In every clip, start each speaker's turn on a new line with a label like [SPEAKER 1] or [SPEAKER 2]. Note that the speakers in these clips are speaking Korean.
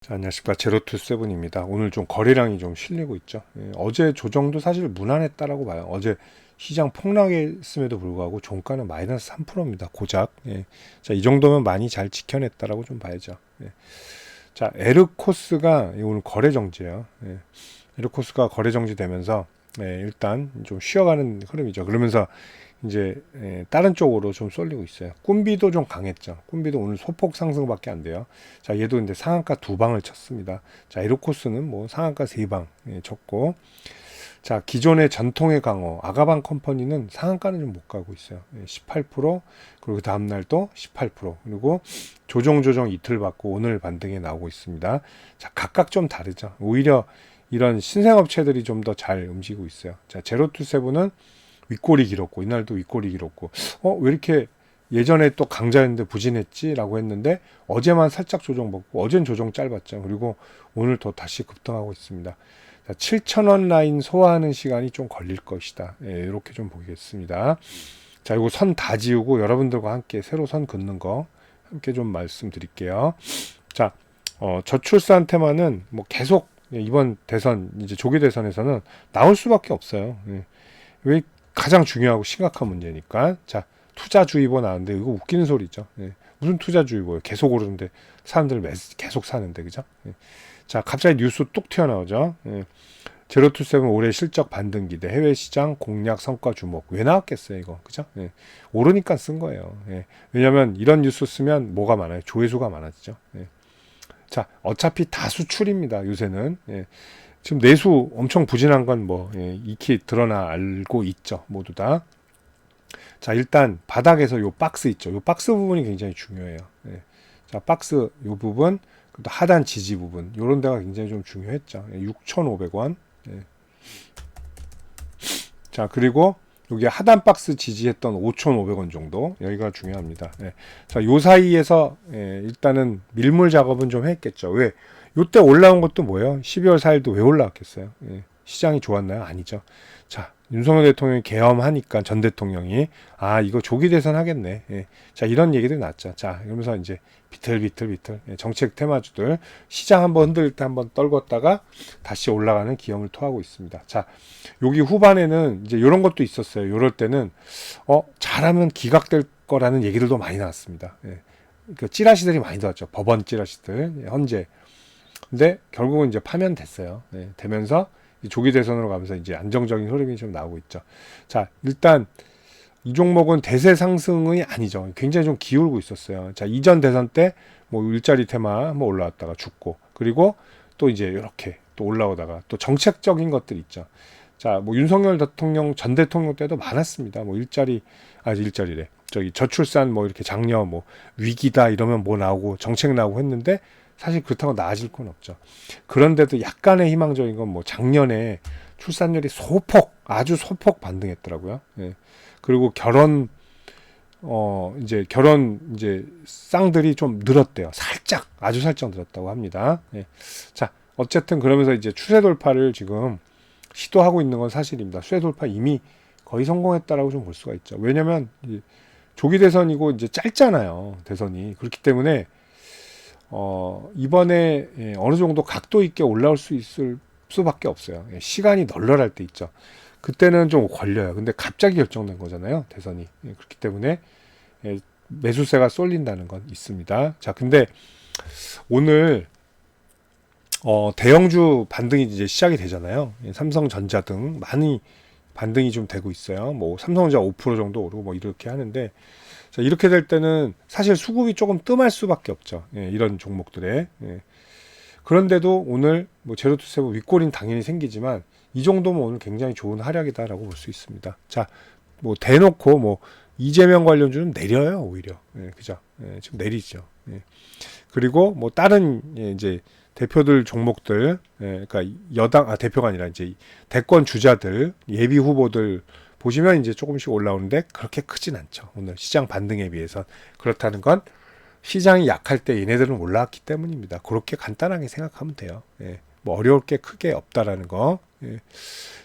[SPEAKER 1] 자, 안녕하십니까. 제로투세븐입니다. 오늘 좀 거래량이 좀 실리고 있죠. 어제 조정도 사실 무난했다라고 봐요. 어제 시장 폭락했음에도 불구하고 종가는 마이너스 3%입니다. 고작. 자, 이 정도면 많이 잘 지켜냈다라고 좀 봐야죠. 자, 에르코스가 오늘 거래 정지예요. 에르코스가 거래 정지되면서 일단 좀 쉬어가는 흐름이죠. 그러면서 이제 다른 쪽으로 좀 쏠리고 있어요. 꿈비도 좀 강했죠. 꿈비도 오늘 소폭 상승밖에 안 돼요. 자, 얘도 이제 상한가 2방을 쳤습니다. 자, 에르코스는 뭐 상한가 3방 쳤고, 자, 기존의 전통의 강호 아가방 컴퍼니는 상한가는 좀 못 가고 있어요. 18%, 그리고 다음 날도 18%, 그리고 조정 이틀 받고 오늘 반등에 나오고 있습니다. 자, 각각 좀 다르죠. 오히려 이런 신생업체들이 좀 더 잘 움직이고 있어요. 자, 제로투세븐은 윗골이 길었고, 이날도 윗골이 길었고, 왜 이렇게 예전에 또 강자였는데 부진했지? 라고 했는데, 어제만 살짝 조정받고, 어젠 조정 짧았죠. 그리고 오늘 또 다시 급등하고 있습니다. 7,000원 라인 소화하는 시간이 좀 걸릴 것이다. 이렇게 좀 보겠습니다. 자, 이거 선 다 지우고 여러분들과 함께 새로 선 긋는 거 함께 좀 말씀드릴게요. 자, 저출산 테마는 뭐 계속 이번 대선, 이제 조기 대선에서는 나올 수밖에 없어요. 왜 가장 중요하고 심각한 문제니까. 자, 투자주의보 나왔는데 이거 웃기는 소리죠. 무슨 투자주의보예요? 계속 오르는데 사람들 계속 사는데, 그죠? 자, 갑자기 뉴스 뚝 튀어나오죠. 제로투세븐 올해 실적 반등 기대, 해외 시장 공략 성과 주목. 왜 나왔겠어요, 이거, 그죠? 오르니까 쓴 거예요. 왜냐하면 이런 뉴스 쓰면 뭐가 많아요? 조회수가 많아지죠. 자, 어차피 다 수출입니다, 요새는. 지금 내수 엄청 부진한 건 뭐 익히 드러나 알고 있죠, 모두 다. 자, 일단 바닥에서 요 박스 있죠. 요 박스 부분이 굉장히 중요해요. 자, 박스 요 부분, 또 하단 지지 부분, 요런 데가 굉장히 좀 중요했죠. 6,500원. 자, 그리고 여기 하단 박스 지지했던 5,500원 정도, 여기가 중요합니다. 자, 요 사이에서 일단은 밀물 작업은 좀 했겠죠. 왜? 요때 올라온 것도 뭐예요? 12월 4일도 왜 올라왔겠어요? 시장이 좋았나요? 아니죠. 자, 윤석열 대통령이 계엄하니까 전 대통령이 이거 조기 대선 하겠네. 자, 이런 얘기도 났죠. 자, 이러면서 이제 비틀비틀 정책 테마주들 시장 한번 흔들 때 한번 떨궜다가 다시 올라가는 기염을 토하고 있습니다. 자, 여기 후반에는 이제 이런 것도 있었어요. 이럴 때는 잘하면 기각될 거라는 얘기들도 많이 나왔습니다. 그 찌라시들이 많이 나왔죠. 법원 찌라시들 현재. 근데 결국은 이제 파면됐어요. 되면서 조기 대선으로 가면서 이제 안정적인 흐름이 좀 나오고 있죠. 자, 일단 이 종목은 대세 상승이 아니죠. 굉장히 좀 기울고 있었어요. 자, 이전 대선 때 뭐 일자리 테마 한번 올라왔다가 죽고, 그리고 또 이제 이렇게 또 올라오다가 또 정책적인 것들 있죠. 자, 뭐 윤석열 대통령 전 대통령 때도 많았습니다. 뭐 일자리래. 저기 저출산 뭐 이렇게 장려 뭐 위기다 이러면 뭐 나오고 정책 나오고 했는데 사실 그렇다고 나아질 건 없죠. 그런데도 약간의 희망적인 건 뭐 작년에 출산율이 아주 소폭 반등했더라고요. 그리고 결혼 쌍들이 좀 늘었대요. 아주 살짝 늘었다고 합니다. 자, 어쨌든 그러면서 이제 추세 돌파를 지금 시도하고 있는 건 사실입니다. 추세 돌파 이미 거의 성공했다라고 좀 볼 수가 있죠. 왜냐면 조기 대선이고 이제 짧잖아요. 대선이. 그렇기 때문에 이번에 어느 정도 각도 있게 올라올 수 있을 수밖에 없어요. 시간이 널널할 때 있죠. 그때는 좀 걸려요. 근데 갑자기 결정된 거잖아요. 대선이. 그렇기 때문에 매수세가 쏠린다는 건 있습니다. 자, 근데 오늘 대형주 반등이 이제 시작이 되잖아요. 삼성전자 등 많이 반등이 좀 되고 있어요. 뭐 삼성전자 5% 정도 오르고 뭐 이렇게 하는데, 자, 이렇게 될 때는 사실 수급이 조금 뜸할 수밖에 없죠. 이런 종목들에. 그런데도 오늘 뭐 제로투세븐 윗골인 당연히 생기지만 이 정도면 오늘 굉장히 좋은 하락이다라고 볼 수 있습니다. 자, 뭐 대놓고 뭐 이재명 관련주는 내려요, 오히려. 그죠? 지금 내리죠. 그리고 뭐 다른 이제 대표들 종목들, 그러니까 대표가 아니라 이제 대권 주자들, 예비 후보들 보시면 이제 조금씩 올라오는데 그렇게 크진 않죠. 오늘 시장 반등에 비해서. 그렇다는 건 시장이 약할 때 얘네들은 올라왔기 때문입니다. 그렇게 간단하게 생각하면 돼요. 뭐 어려울 게 크게 없다라는 거.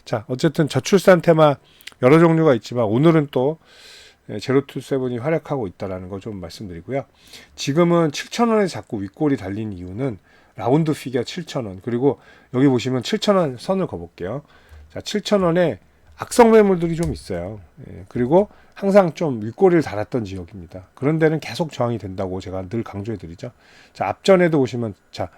[SPEAKER 1] 자, 어쨌든 저출산 테마 여러 종류가 있지만 오늘은 또 제로투세븐이 활약하고 있다라는 거 좀 말씀드리고요. 지금은 7,000원에 자꾸 윗골이 달린 이유는 라운드 피겨 7,000원. 그리고 여기 보시면 7,000원 선을 그어볼게요. 자, 7,000원에 악성 매물들이 좀 있어요. 예, 그리고 항상 좀 윗꼬리를 달았던 지역입니다. 그런 데는 계속 저항이 된다고 제가 늘 강조해 드리죠. 자, 앞전에도 보시면, 자,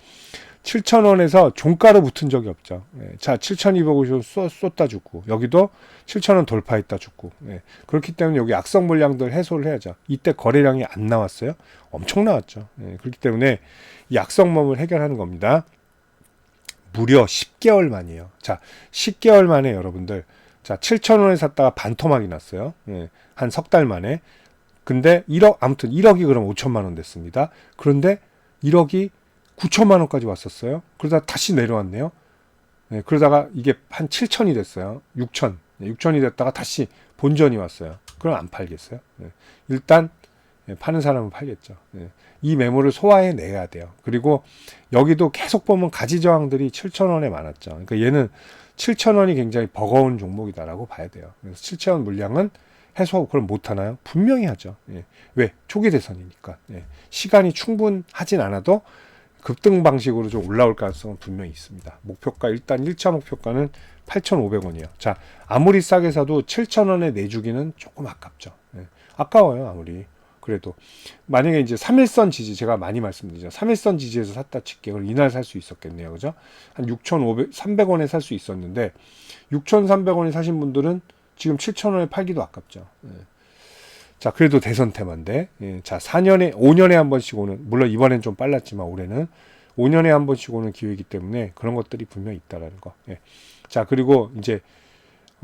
[SPEAKER 1] 7,000원에서 종가로 붙은 적이 없죠. 예, 자, 7,250원 쏟다 죽고, 여기도 7,000원 돌파했다 죽고, 예, 그렇기 때문에 여기 악성 물량들 해소를 해야죠. 이때 거래량이 안 나왔어요. 엄청 나왔죠. 예, 그렇기 때문에 이 악성범을 해결하는 겁니다. 무려 10개월 만이에요. 자, 10개월 만에 여러분들, 자, 7,000원에 샀다가 반토막이 났어요. 예, 한 석 달 만에. 근데 1억, 아무튼 1억이 그럼 5천만 원 됐습니다. 그런데 1억이 9천만 원까지 왔었어요. 그러다 다시 내려왔네요. 예, 그러다가 이게 한 7천이 됐어요. 6천. 예, 6천이 됐다가 다시 본전이 왔어요. 그럼 안 팔겠어요? 예, 일단 예, 파는 사람은 팔겠죠. 예, 이 매물을 소화해 내야 돼요. 그리고 여기도 계속 보면 가지 저항들이 7,000원에 많았죠. 그러니까 얘는 7,000원이 굉장히 버거운 종목이다라고 봐야 돼요. 그래서 7,000원 물량은 해소 그럼 못 하나요? 분명히 하죠. 예. 왜? 초기 대선이니까. 예. 시간이 충분하진 않아도 급등 방식으로 좀 올라올 가능성은 분명히 있습니다. 목표가 일단 1차 목표가는 8,500원이에요. 자, 아무리 싸게 사도 7,000원에 내주기는 조금 아깝죠. 예. 아까워요, 아무리. 그래도 만약에 이제 3일선 지지 제가 많이 말씀드리죠. 3일선 지지에서 샀다 칠게. 그럼 이날 살 수 있었겠네요. 그죠? 한 6,500, 300원에 살 수 있었는데 6,300원에 사신 분들은 지금 7,000원에 팔기도 아깝죠. 예. 자, 그래도 대선 테마인데. 예. 자, 5년에 한 번씩 오는, 물론 이번엔 좀 빨랐지만 올해는 5년에 한 번씩 오는 기회이기 때문에 그런 것들이 분명히 있다라는 거. 예. 자, 그리고 이제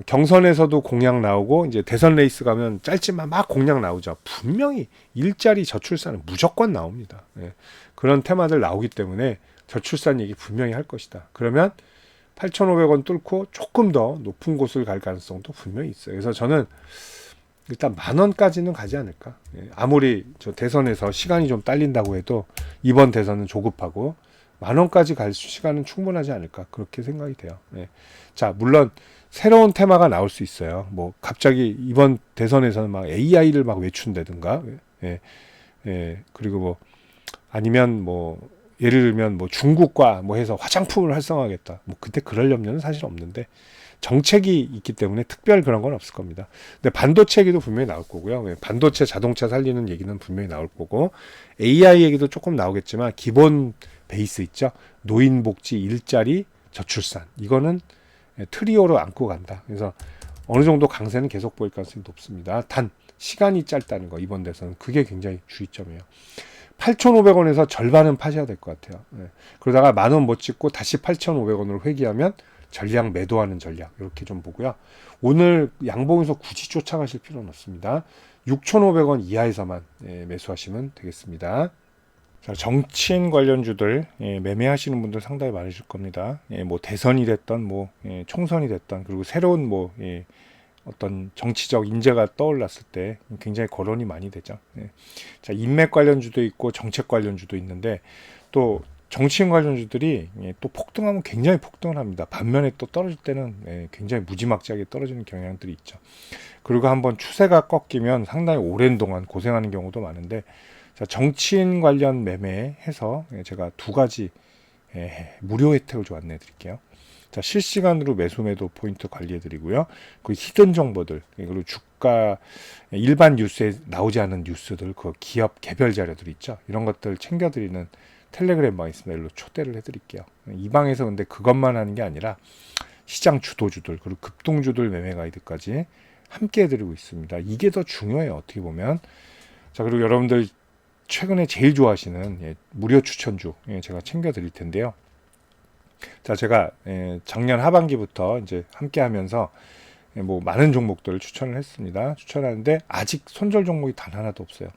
[SPEAKER 1] 경선에서도 공약 나오고 이제 대선 레이스 가면 짧지만 막 공약 나오죠. 분명히 일자리 저출산은 무조건 나옵니다. 예. 그런 테마들 나오기 때문에 저출산 얘기 분명히 할 것이다. 그러면 8,500원 뚫고 조금 더 높은 곳을 갈 가능성도 분명히 있어요. 그래서 저는 일단 10,000원까지는 가지 않을까. 예. 아무리 저 대선에서 시간이 좀 딸린다고 해도 이번 대선은 조급하고 10,000원까지 갈 시간은 충분하지 않을까. 그렇게 생각이 돼요. 예. 자, 물론 새로운 테마가 나올 수 있어요. 뭐 갑자기 이번 대선에서는 막 AI를 막 외춘다든가, 예, 예, 그리고 뭐 아니면 뭐 예를 들면 뭐 중국과 뭐 해서 화장품을 활성화하겠다. 뭐 그때 그럴 염려는 사실 없는데 정책이 있기 때문에 특별 그런 건 없을 겁니다. 근데 반도체 얘기도 분명히 나올 거고요. 예, 반도체 자동차 살리는 얘기는 분명히 나올 거고 AI 얘기도 조금 나오겠지만 기본 베이스 있죠. 노인복지, 일자리, 저출산 이거는 트리오로 안고 간다. 그래서 어느 정도 강세는 계속 보일 가능성이 높습니다. 단 시간이 짧다는 거 이번 대선은 그게 굉장히 주의점이에요. 8,500원에서 절반은 파셔야 될 것 같아요. 네. 그러다가 10,000원 못 찍고 다시 8,500원으로 회귀하면 전략 매도하는 전략 이렇게 좀 보고요. 오늘 양봉에서 굳이 쫓아가실 필요는 없습니다. 6,500원 이하에서만 매수하시면 되겠습니다. 자, 정치인 관련주들 매매하시는 분들 상당히 많으실 겁니다. 뭐 대선이 됐던 뭐 총선이 됐던 그리고 새로운 뭐 어떤 정치적 인재가 떠올랐을 때 굉장히 거론이 많이 되죠. 자, 인맥 관련주도 있고 정책 관련주도 있는데 또 정치인 관련주들이 또 폭등하면 굉장히 폭등을 합니다. 반면에 또 떨어질 때는 굉장히 무지막지하게 떨어지는 경향들이 있죠. 그리고 한번 추세가 꺾이면 상당히 오랜 동안 고생하는 경우도 많은데 자, 정치인 관련 매매해서 제가 두 가지 무료 혜택을 좀 안내해 드릴게요. 자, 실시간으로 매수 매도 포인트 관리해 드리고요. 그 히든 정보들, 그리고 주가 일반 뉴스에 나오지 않은 뉴스들, 그 기업 개별 자료들 있죠. 이런 것들 챙겨 드리는 텔레그램 방 있습니다. 일로 초대를 해 드릴게요. 이 방에서 근데 그것만 하는 게 아니라 시장 주도주들, 그리고 급등주들 매매 가이드까지 함께 해 드리고 있습니다. 이게 더 중요해요. 어떻게 보면. 자, 그리고 여러분들 최근에 제일 좋아하시는 무료 추천주 제가 챙겨 드릴 텐데요. 자, 제가 작년 하반기부터 이제 함께 하면서 뭐 많은 종목들을 추천을 했습니다. 추천하는데 아직 손절 종목이 단 하나도 없어요.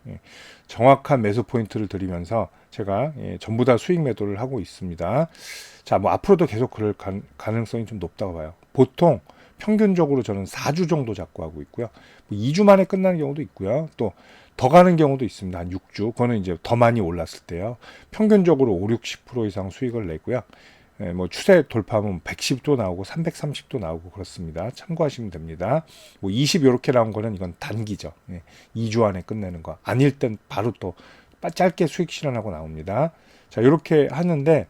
[SPEAKER 1] 정확한 매수 포인트를 드리면서 제가 전부 다 수익 매도를 하고 있습니다. 자, 뭐 앞으로도 계속 그럴 가능성이 좀 높다고 봐요. 보통 평균적으로 저는 4주 정도 잡고 하고 있고요. 뭐 2주 만에 끝나는 경우도 있고요. 또 더 가는 경우도 있습니다. 한 6주. 그거는 이제 더 많이 올랐을 때요. 평균적으로 5, 60% 이상 수익을 내고요. 뭐 추세 돌파하면 110도 나오고 330도 나오고 그렇습니다. 참고하시면 됩니다. 뭐 20 이렇게 나온 거는 이건 단기죠. 2주 안에 끝내는 거. 아닐 땐 바로 또 짧게 수익 실현하고 나옵니다. 자, 이렇게 하는데,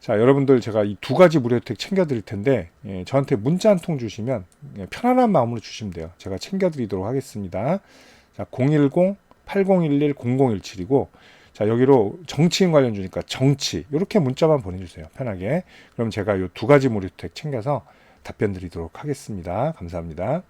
[SPEAKER 1] 자, 여러분들 제가 이 두 가지 무료 혜택 챙겨드릴 텐데, 저한테 문자 한 통 주시면 편안한 마음으로 주시면 돼요. 제가 챙겨드리도록 하겠습니다. 자, 010-8011-0017이고, 자, 여기로 정치인 관련 주니까 정치, 이렇게 문자만 보내주세요. 편하게. 그럼 제가 이 두 가지 무료 혜택 챙겨서 답변 드리도록 하겠습니다. 감사합니다.